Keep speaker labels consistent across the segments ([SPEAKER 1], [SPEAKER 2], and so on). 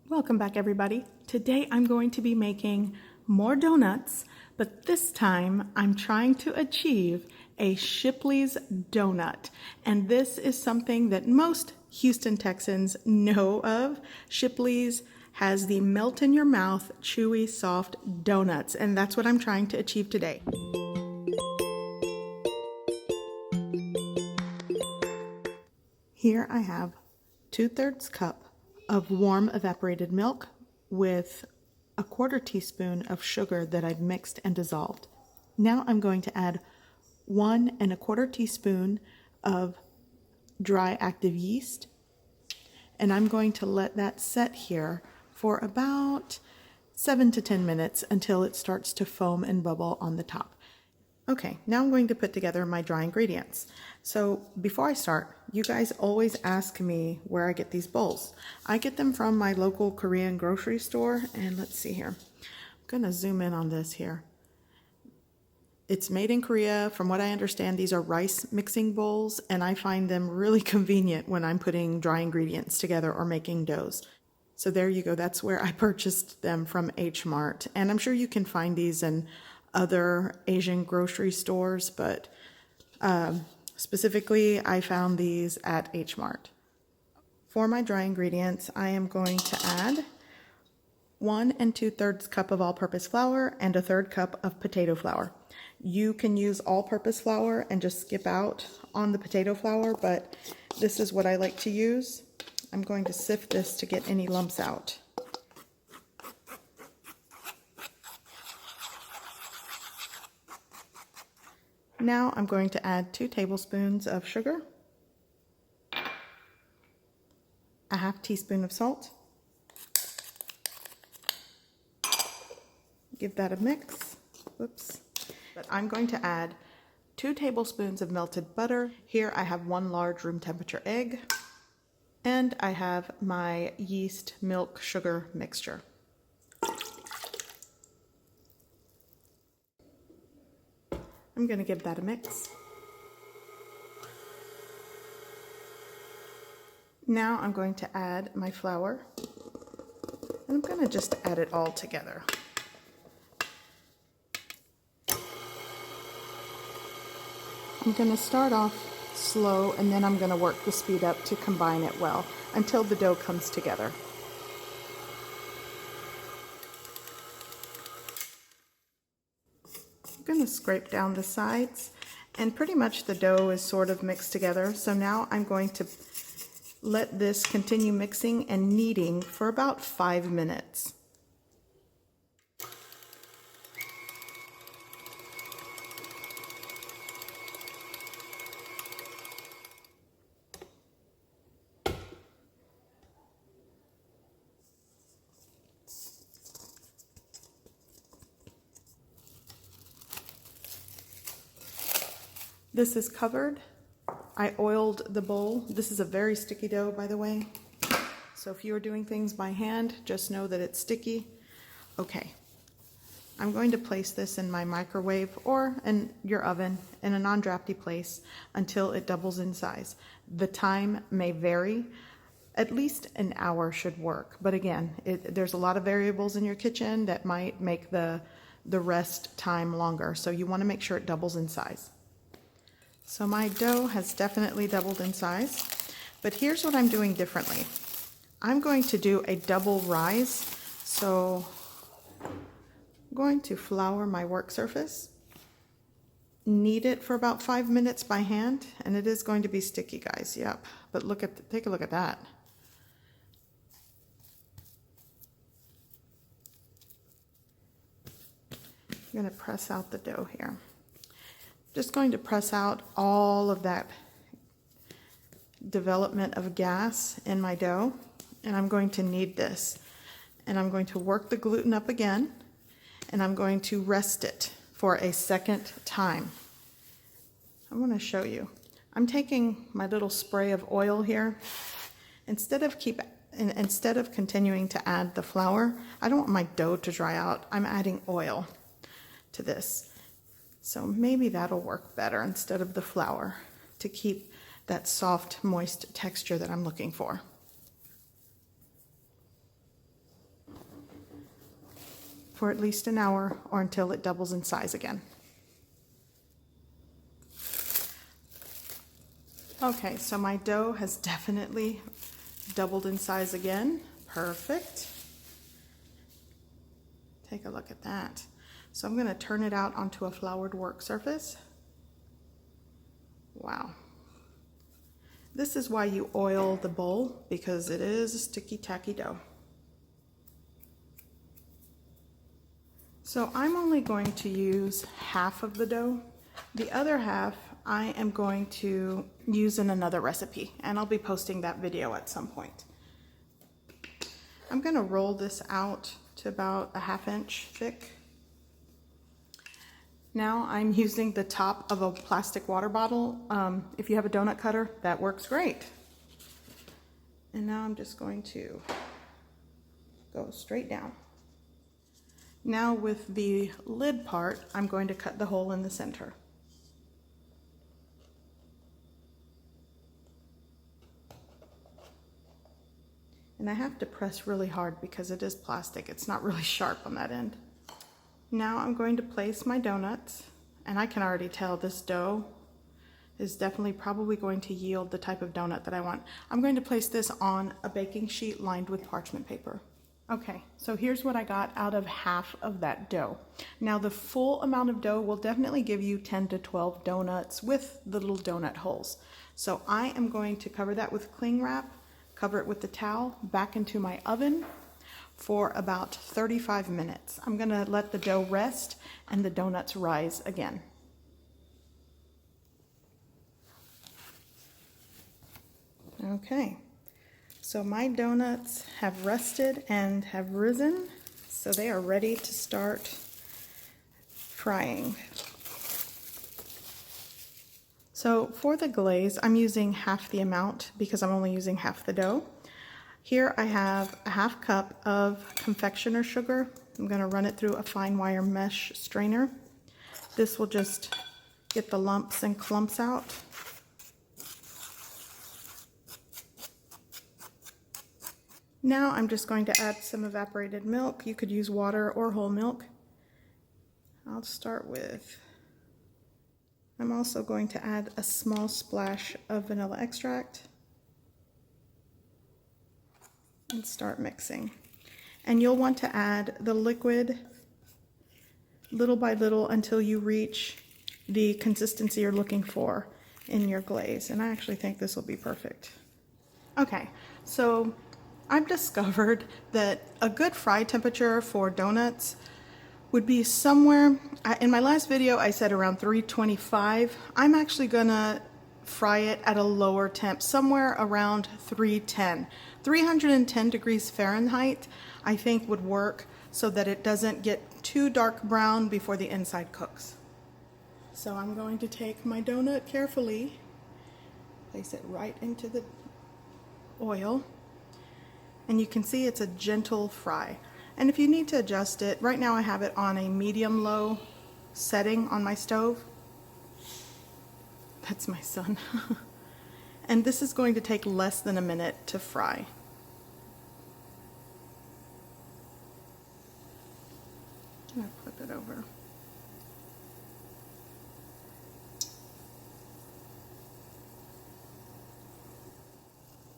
[SPEAKER 1] Welcome back, everybody. Today I'm going to be making more donuts, but this time I'm trying to achieve a Shipley's donut. And this is something that most Houston Texans know of. Shipley's has the melt in your mouth, chewy, soft donuts, and that's what I'm trying to achieve today. Here I have 2/3 cup of warm evaporated milk with a 1/4 teaspoon of sugar that I've mixed and dissolved. Now I'm going to add 1 1/4 teaspoon of dry active yeast, and I'm going to let that set here for about 7 to 10 minutes until it starts to foam and bubble on the top. Okay, now I'm going to put together my dry ingredients. So before I start, you guys always ask me where I get these bowls. I get them from my local Korean grocery store, and let's see here. I'm gonna zoom in on this here. It's made in Korea. From what I understand, these are rice mixing bowls, and I find them really convenient when I'm putting dry ingredients together or making doughs. So there you go, that's where I purchased them, from H Mart. And I'm sure you can find these in other Asian grocery stores, but specifically I found these at H Mart. For my dry ingredients, I am going to add 1 2/3 cup of all-purpose flour and 1/3 cup of potato flour. You can use all-purpose flour and just skip out on the potato flour, but this is what I like to use. I'm going to sift this to get any lumps out. Now I'm going to add 2 tablespoons of sugar, a 1/2 teaspoon of salt. Give that a mix. Whoops. But I'm going to add 2 tablespoons of melted butter. Here I have 1 large room temperature egg, and I have my yeast, milk, sugar mixture. I'm going to give that a mix. Now I'm going to add my flour, and I'm going to just add it all together. I'm going to start off slow, and then I'm going to work the speed up to combine it well until the dough comes together. I'm going to scrape down the sides, and pretty much the dough is sort of mixed together. So now I'm going to let this continue mixing and kneading for about 5 minutes. This is covered. I oiled the bowl. This is a very sticky dough, by the way. So if you're doing things by hand, just know that it's sticky. Okay, I'm going to place this in my microwave or in your oven in a non-drafty place until it doubles in size. The time may vary. At least an hour should work. But again, there's a lot of variables in your kitchen that might make the rest time longer. So you want to make sure it doubles in size. So my dough has definitely doubled in size, but here's what I'm doing differently. I'm going to do a double rise. So I'm going to flour my work surface, knead it for about 5 minutes by hand, and it is going to be sticky, guys. Yep, but take a look at that. I'm going to press out the dough here. Just going to press out all of that development of gas in my dough, and I'm going to knead this, and I'm going to work the gluten up again, and I'm going to rest it for a second time. I want to show you. I'm taking my little spray of oil here. Instead of continuing to add the flour, I don't want my dough to dry out. I'm adding oil to this. So maybe that'll work better instead of the flour to keep that soft, moist texture that I'm looking for. for at least an hour or until it doubles in size again. Okay, so my dough has definitely doubled in size again. Perfect. Take a look at that. So I'm going to turn it out onto a floured work surface. Wow. This is why you oil the bowl, because it is a sticky tacky dough. So I'm only going to use half of the dough. The other half I am going to use in another recipe, and I'll be posting that video at some point. I'm going to roll this out to about a 1/2 inch thick. Now I'm using the top of a plastic water bottle. If you have a donut cutter, that works great. And now I'm just going to go straight down. Now with the lid part, I'm going to cut the hole in the center. And I have to press really hard because it is plastic. It's not really sharp on that end. Now I'm going to place my donuts, and I can already tell this dough is definitely probably going to yield the type of donut that I want. I'm going to place this on a baking sheet lined with parchment paper. Okay, so here's what I got out of half of that dough. Now the full amount of dough will definitely give you 10 to 12 donuts with the little donut holes. So I am going to cover that with cling wrap, cover it with the towel, back into my oven for about 35 minutes. I'm gonna let the dough rest and the donuts rise again. Okay, so my donuts have rested and have risen, so they are ready to start frying. So for the glaze, I'm using half the amount because I'm only using half the dough. Here I have a 1/2 cup of confectioner sugar. I'm going to run it through a fine wire mesh strainer. This will just get the lumps and clumps out. Now I'm just going to add some evaporated milk. You could use water or whole milk. I'll start with, I'm also going to add a small splash of vanilla extract and start mixing. And you'll want to add the liquid little by little until you reach the consistency you're looking for in your glaze. And I actually think this will be perfect. Okay, so I've discovered that a good fry temperature for donuts would be somewhere, in my last video I said around 325. I'm actually gonna fry it at a lower temp, somewhere around 310. 310 degrees Fahrenheit I think would work so that it doesn't get too dark brown before the inside cooks. So I'm going to take my donut carefully, place it right into the oil, and you can see it's a gentle fry. And if you need to adjust it, right now I have it on a medium-low setting on my stove. That's my son. And this is going to take less than a minute to fry. I'm going to flip it over.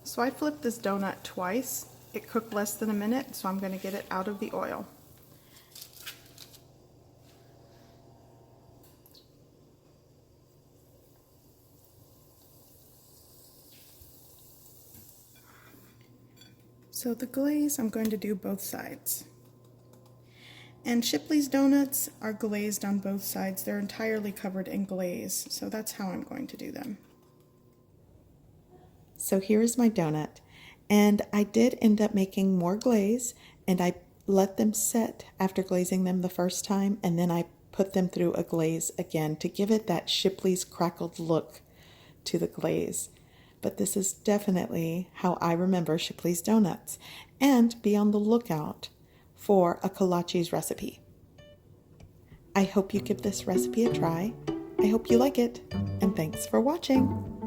[SPEAKER 1] So I flipped this donut twice. It cooked less than a minute, so I'm going to get it out of the oil. So the glaze, I'm going to do both sides. And Shipley's donuts are glazed on both sides. They're entirely covered in glaze, so that's how I'm going to do them. So here is my donut. And I did end up making more glaze, and I let them set after glazing them the first time, and then I put them through a glaze again to give it that Shipley's crackled look to the glaze. But this is definitely how I remember Shipley's donuts. And be on the lookout for a kolache's recipe. I hope you give this recipe a try. I hope you like it, and thanks for watching.